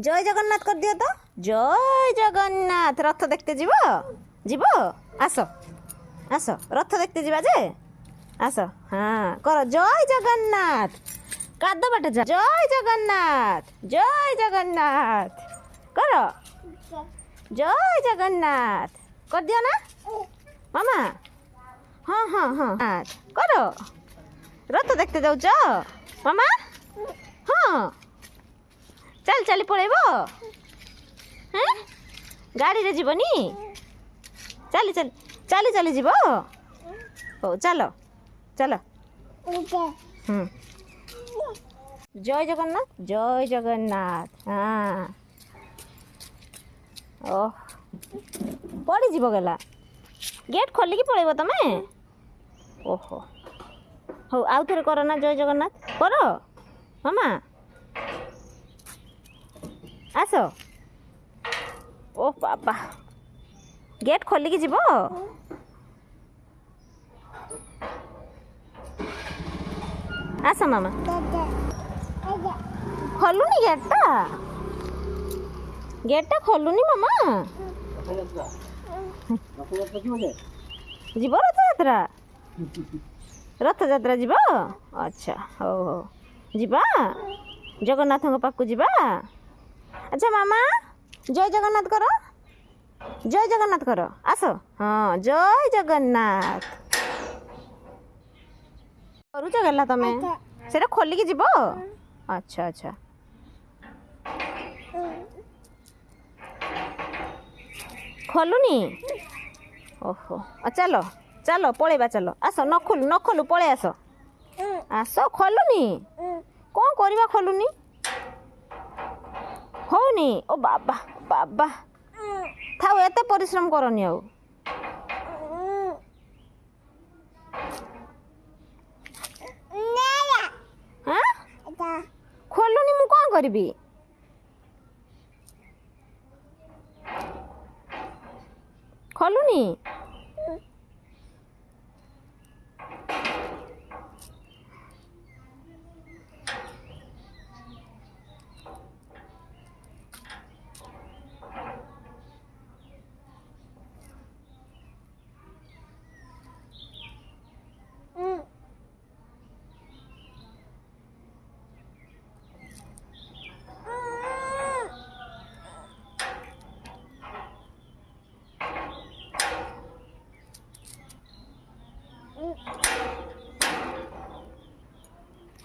জয় জগন্নাথ করদিও তো। জয় জগন্নাথ। রথ দেখতে যাব যাব আস আস রথ দেখতে যা যে আস। হ্যাঁ কর জয় জগন্নাথ। কাদ্দ বাটে যা জয় জগন্নাথ জয় জগন্নাথ কর জয় জগন্নাথ করদিও না মামা। হ্যাঁ হ্যাঁ হ্যাঁ কর রথ দেখতে যাଉଛ মামা। ହଁ ଚାଲି ଚାଲି ପଳେଇବ। ହେଁ ଗାଡ଼ିରେ ଯିବନି ଚାଲି ଚାଲି ଚାଲି ଚାଲି ଯିବ। ହଉ ଚାଲ ଚାଲ। ଜୟ ଜଗନ୍ନାଥ ଜୟ ଜଗନ୍ନାଥ। ହଁ ଓ ପଡ଼ିଯିବ ଗଲା ଗେଟ୍ ଖୋଲିକି ପଳେଇବ ତମେ। ଓହୋ ହଉ ଆଉ ଥରେ କର ନା ଜୟ ଜଗନ୍ନାଥ କର ମାମା ଆସ। ଓ ବାବା ଗେଟ୍ ଖୋଲିକି ଯିବ। ଆସ ମାମା। ଖୋଲୁନି ଗେଟ୍ଟା ଗେଟ୍ଟା ଖୋଲୁନି ମାମା। ଯିବ ରଥଯାତ୍ରା ରଥଯାତ୍ରା ଯିବ। ଆଚ୍ଛା ହଉ ହଉ ଯିବା ଜଗନ୍ନାଥଙ୍କ ପାଖକୁ ଯିବା। ଆଚ୍ଛା ମାମା ଜୟ ଜଗନ୍ନାଥ କର ଜୟ ଜଗନ୍ନାଥ କର ଆସ। ହଁ ଜୟ ଜଗନ୍ନାଥ କରୁଛ ଗଲା ତମେ ସେଇଟା ଖୋଲିକି ଯିବ। ଆଚ୍ଛା ଆଚ୍ଛା ଖୋଲୁନି। ଓହୋ ଚାଲ ଚାଲ ପଳେଇବା ଚାଲ ଆସ। ନ ଖୋଲୁ ପଳେଇ ଆସ ଆସ। ଖୋଲୁନି କ'ଣ କରିବା ଖୋଲୁନି ହଉନି। ଓ ବାବା ବାବା ଥାଉ ଏତେ ପରିଶ୍ରମ କରନି ଆଉ। ଖୋଲୁନି ମୁଁ କ'ଣ କରିବି। ଖୋଲୁନି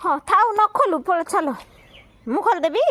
ହଁ ଥାଉ ନ ଖୋଲୁ ଚାଲ ମୁଁ ଖୋଲିଦେବି।